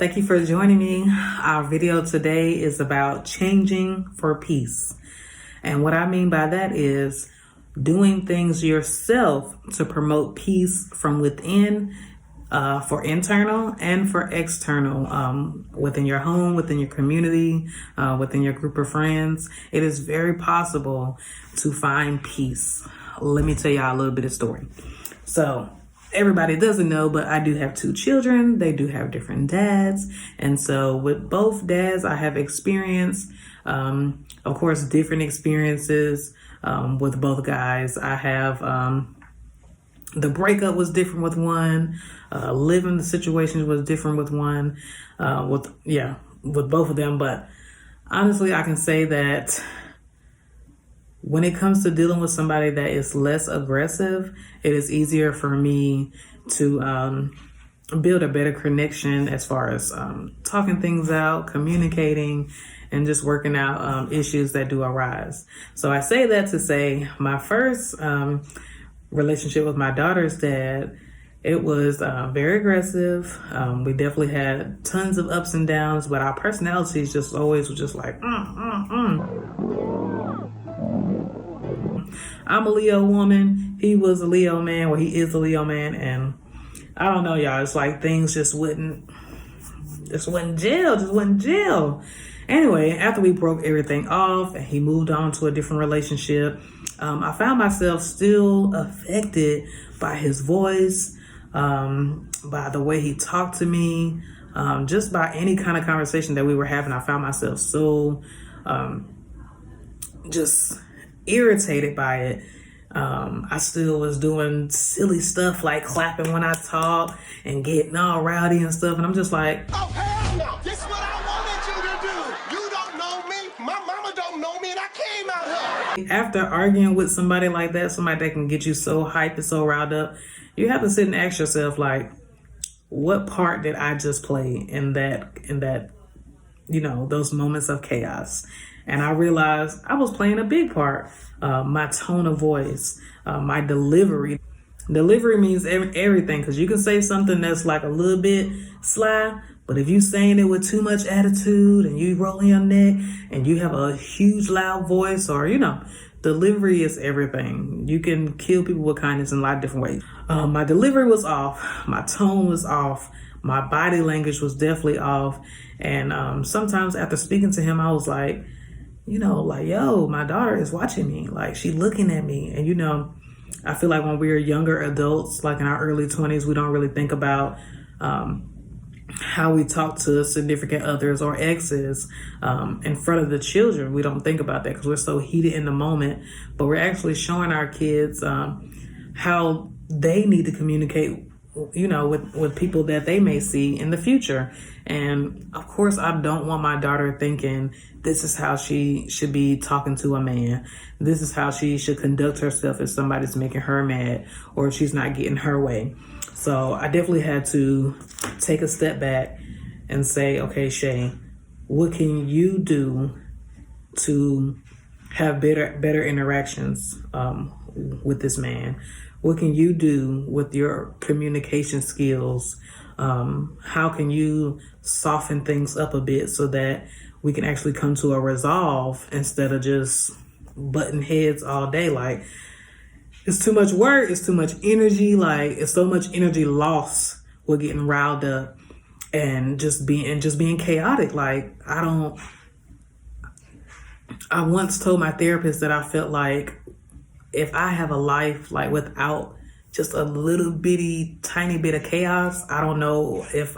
Thank you for joining me. Our video today is about changing for peace. And what I mean by that is doing things yourself to promote peace from within, for internal and for external, within your home, within your community, within your group of friends. It is very possible to find peace. Let me tell y'all a little bit of story. So everybody doesn't know, but I do have two children. They do have different dads. And so with both dads, I have experienced, of course, different experiences with both guys. I have the breakup was different with one. Living the situations was different with one. With both of them. But honestly, I can say that when it comes to dealing with somebody that is less aggressive, it is easier for me to build a better connection as far as talking things out, communicating, and just working out issues that do arise. So I say that to say my first relationship with my daughter's dad, it was very aggressive. We definitely had tons of ups and downs, but our personalities just always were just like, I'm a Leo woman. He was a Leo man. Well, he is a Leo man. And I don't know, y'all. It's like things just wouldn't gel. Anyway, after we broke everything off and he moved on to a different relationship, I found myself still affected by his voice, by the way he talked to me, just by any kind of conversation that we were having. I found myself so just irritated by it. I still was doing silly stuff like clapping when I talk and getting all rowdy and stuff. And I'm just like, oh, hell no. This is what I wanted you to do. You don't know me. My mama don't know me, and I came out here. After arguing with somebody like that, somebody that can get you so hyped and so riled up, you have to sit and ask yourself, like, what part did I just play in that, those moments of chaos? And I realized I was playing a big part. My tone of voice, my delivery. Delivery means everything, because you can say something that's like a little bit sly, but if you saying it with too much attitude and you rolling your neck and you have a huge loud voice, or, delivery is everything. You can kill people with kindness in a lot of different ways. My delivery was off. My tone was off. My body language was definitely off. And sometimes after speaking to him, I was like, yo, my daughter is watching me. Like, she looking at me. And, I feel like when we're younger adults, like in our early 20s, we don't really think about how we talk to significant others or exes in front of the children. We don't think about that because we're so heated in the moment. But we're actually showing our kids how they need to communicate, with people that they may see in the future. And of course, I don't want my daughter thinking this is how she should be talking to a man. This is how she should conduct herself if somebody's making her mad or if she's not getting her way. So I definitely had to take a step back and say, okay, Shay, what can you do to have better interactions with this man? What can you do with your communication skills? How can you soften things up a bit so that we can actually come to a resolve instead of just butting heads all day? Like, it's too much work. It's too much energy. Like, it's so much energy lost with getting riled up and just being chaotic. Like, I once told my therapist that I felt like if I have a life like without just a little bitty tiny bit of chaos, I don't know if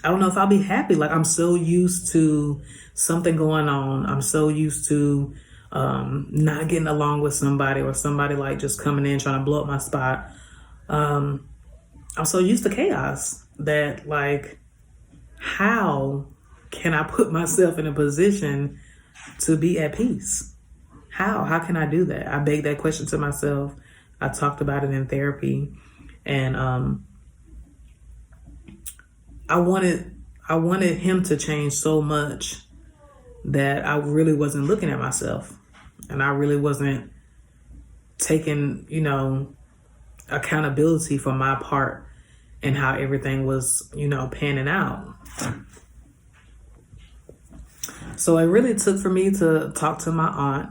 I'll be happy. Like, I'm so used to something going on. I'm so used to not getting along with somebody or somebody like just coming in trying to blow up my spot. I'm so used to chaos that, like, how can I put myself in a position to be at peace? How can I do that? I begged that question to myself. I talked about it in therapy, and I wanted him to change so much that I really wasn't looking at myself, and I really wasn't taking, accountability for my part and how everything was, panning out. So it really took for me to talk to my aunt.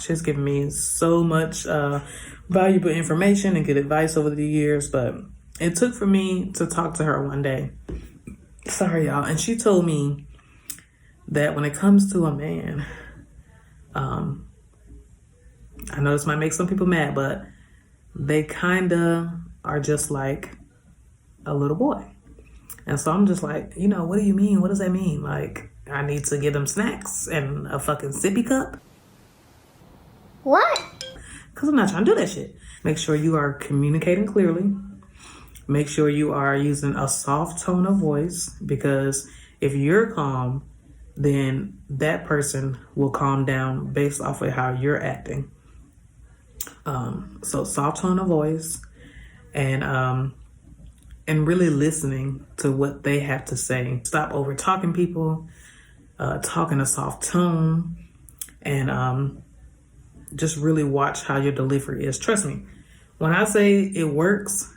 She's given me so much valuable information and good advice over the years, but it took for me to talk to her one day. Sorry, y'all. And she told me that when it comes to a man, I know this might make some people mad, but they kind of are just like a little boy. And so I'm just like, what do you mean? What does that mean? Like, I need to give them snacks and a fucking sippy cup? What? Because I'm not trying to do that shit. Make sure you are communicating clearly. Make sure you are using a soft tone of voice, because if you're calm, then that person will calm down based off of how you're acting. So soft tone of voice, and really listening to what they have to say. Stop over talking people, talk in a soft tone, and just really watch how your delivery is. Trust me, when I say it works,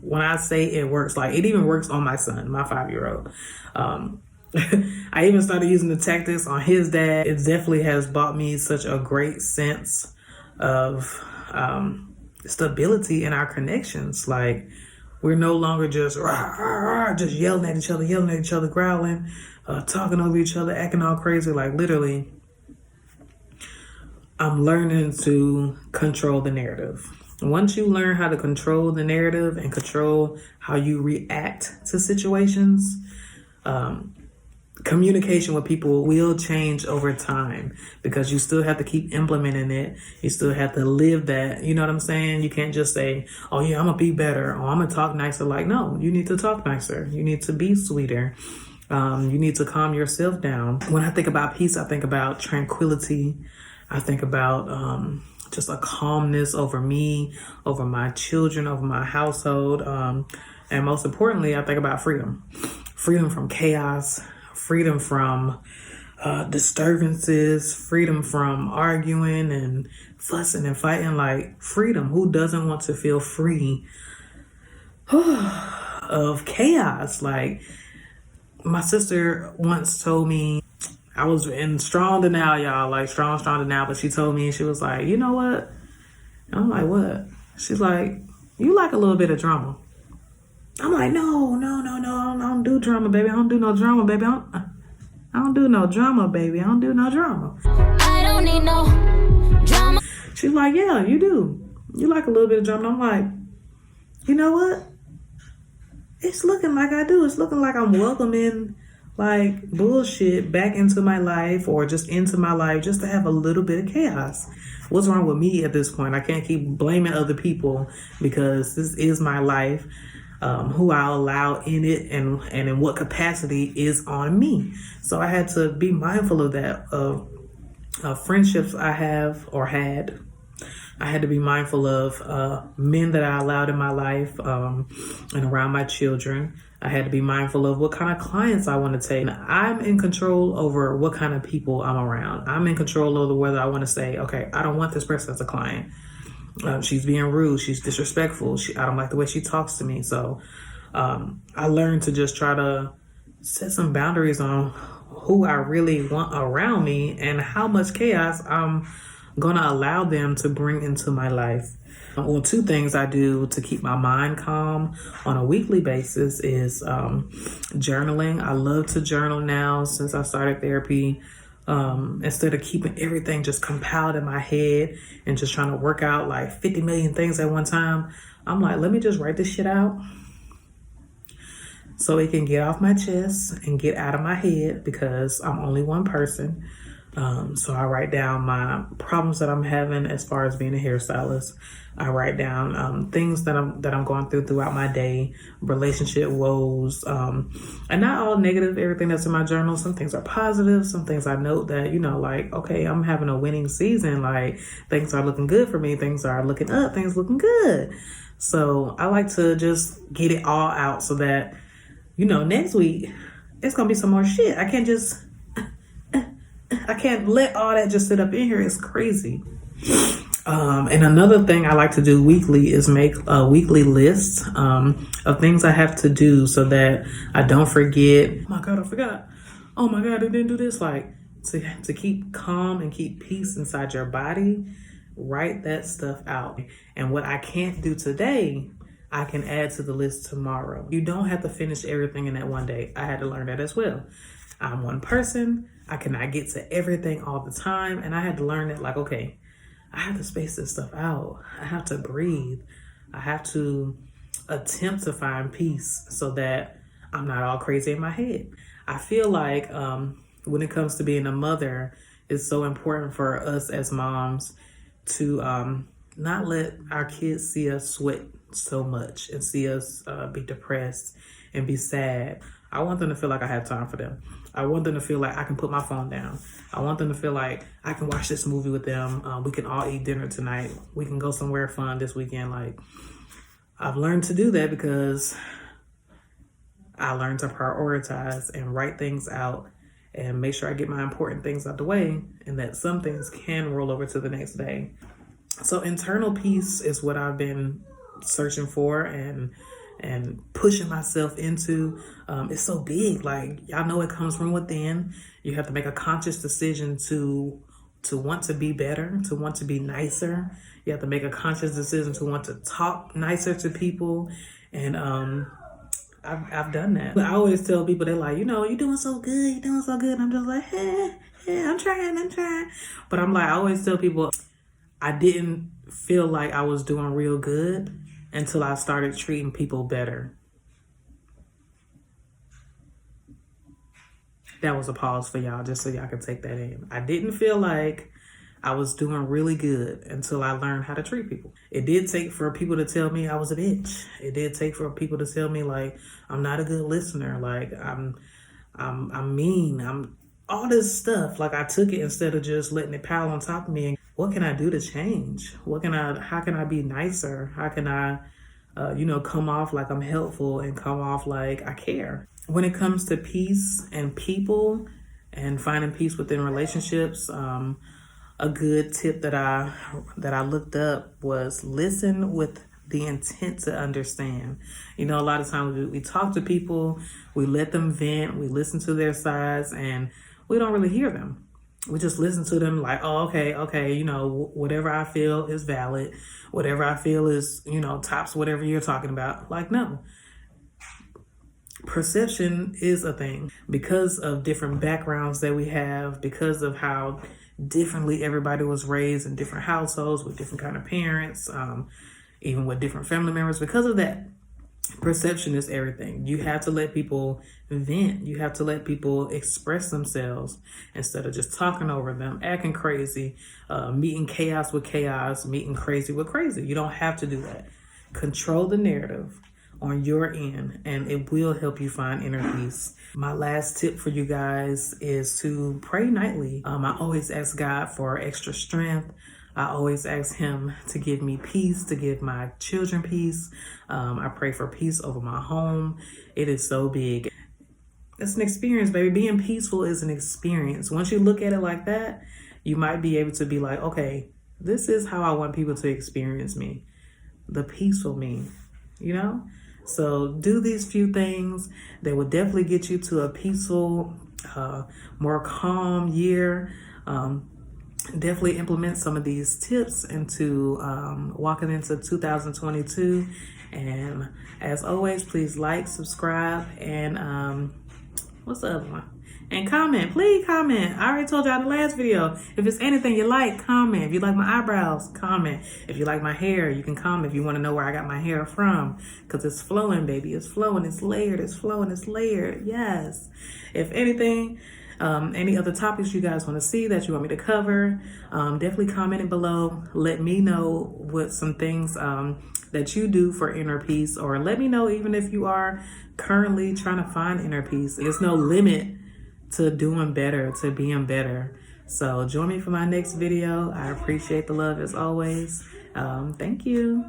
like it even works on my son, my 5-year-old. I even started using the tactics on his dad. It definitely has brought me such a great sense of stability in our connections. Like, we're no longer just just yelling at each other, growling, talking over each other, acting all crazy. Like, literally, I'm learning to control the narrative. Once you learn how to control the narrative and control how you react to situations, communication with people will change over time, because you still have to keep implementing it. You still have to live that. You know what I'm saying? You can't just say, oh yeah, I'm gonna be better, or I'm gonna talk nicer. Like, no, you need to talk nicer. You need to be sweeter. You need to calm yourself down. When I think about peace, I think about tranquility. I think about just a calmness over me, over my children, over my household. And most importantly, I think about freedom. Freedom from chaos, freedom from disturbances, freedom from arguing and fussing and fighting. Like, freedom. Who doesn't want to feel free of chaos? Like, my sister once told me, I was in strong denial, y'all, like strong denial, but she told me, she was like, you know what? And I'm like, what? She's like, you like a little bit of drama. I'm like, no, I don't do drama, baby. I don't do no drama, baby. I don't do no drama, baby. I don't do no drama. I don't need no drama. She's like, yeah, you do. You like a little bit of drama. I'm like, you know what? It's looking like I do. It's looking like I'm welcoming like bullshit back into my life, or just into my life, just to have a little bit of chaos. What's wrong with me at this point? I can't keep blaming other people, because this is my life. Who I allow in it and in what capacity is on me. So I had to be mindful of that, of friendships I have or had. I had to be mindful of men that I allowed in my life and around my children. I had to be mindful of what kind of clients I want to take. I'm in control over what kind of people I'm around. I'm in control over whether I want to say, okay, I don't want this person as a client. She's being rude. She's disrespectful. I don't like the way she talks to me. So I learned to just try to set some boundaries on who I really want around me and how much chaos I'm going to allow them to bring into my life. Well, 2 things I do to keep my mind calm on a weekly basis is journaling. I love to journal now since I started therapy. Instead of keeping everything just compiled in my head and just trying to work out like 50 million things at one time, I'm like, let me just write this shit out so it can get off my chest and get out of my head, because I'm only one person. So I write down my problems that I'm having as far as being a hairstylist. I write down things that I'm going throughout my day, relationship woes, and not all negative. Everything that's in my journal. Some things are positive. Some things I note that, like, okay, I'm having a winning season. Like, things are looking good for me. Things are looking up. Things looking good. So I like to just get it all out so that, next week it's gonna be some more shit. I can't let all that just sit up in here. It's crazy. And another thing I like to do weekly is make a weekly list of things I have to do so that I don't forget. Oh my God, I forgot. Oh my God, I didn't do this. Like to keep calm and keep peace inside your body, write that stuff out. And what I can't do today, I can add to the list tomorrow. You don't have to finish everything in that one day. I had to learn that as well. I'm one person. I cannot get to everything all the time. And I had to learn that, like, okay, I have to space this stuff out. I have to breathe. I have to attempt to find peace so that I'm not all crazy in my head. I feel like when it comes to being a mother, it's so important for us as moms to not let our kids see us sweat so much and see us be depressed and be sad. I want them to feel like I have time for them. I want them to feel like I can put my phone down. I want them to feel like I can watch this movie with them. We can all eat dinner tonight. We can go somewhere fun this weekend. Like, I've learned to do that because I learned to prioritize and write things out and make sure I get my important things out the way, and that some things can roll over to the next day. So internal peace is what I've been searching for and pushing myself into. It's so big. Like, y'all know it comes from within. You have to make a conscious decision to want to be better, to want to be nicer. You have to make a conscious decision to want to talk nicer to people. And I've done that. But I always tell people, they're like, you're doing so good. You're doing so good. And I'm just like, I'm trying. But I'm like, I always tell people, I didn't feel like I was doing real good until I started treating people better. That was a pause for y'all, just so y'all could take that in. I didn't feel like I was doing really good until I learned how to treat people. It did take for people to tell me I was a bitch. It did take for people to tell me, like, I'm not a good listener. Like, I'm mean. I'm all this stuff. Like, I took it instead of just letting it pile on top of me. And what can I do to change? How can I be nicer? How can I, come off like I'm helpful and come off like I care? When it comes to peace and people and finding peace within relationships, a good tip that I looked up was listen with the intent to understand. A lot of times we talk to people, we let them vent, we listen to their sides, and we don't really hear them. We just listen to them like, oh, okay, whatever I feel is valid. Whatever I feel is, tops whatever you're talking about. Like, no. Perception is a thing because of different backgrounds that we have, because of how differently everybody was raised in different households with different kind of parents, even with different family members. Because of that, perception is everything. You have to let people vent. You have to let people express themselves instead of just talking over them, acting crazy, meeting chaos with chaos, meeting crazy with crazy. You don't have to do that. Control the narrative on your end, and it will help you find inner peace. My last tip for you guys is to pray nightly. I always ask God for extra strength. I always ask him to give me peace, to give my children peace. I pray for peace over my home. It is so big. It's an experience, baby. Being peaceful is an experience. Once you look at it like that, you might be able to be like, okay, this is how I want people to experience me. The peaceful me, So do these few things. They will definitely get you to a peaceful, more calm year. Definitely implement some of these tips into walking into 2022. And as always, please like, subscribe, and what's the other one? And comment. Please comment. I already told y'all in the last video. If it's anything you like, comment. If you like my eyebrows, comment. If you like my hair, you can comment. If you want to know where I got my hair from, because it's flowing, baby. It's flowing. It's layered. It's flowing. It's layered. Yes. If anything, any other topics you guys want to see that you want me to cover, definitely comment it below. Let me know what some things that you do for inner peace, or let me know even if you are currently trying to find inner peace. There's no limit to doing better, to being better. So join me for my next video. I appreciate the love as always. Thank you.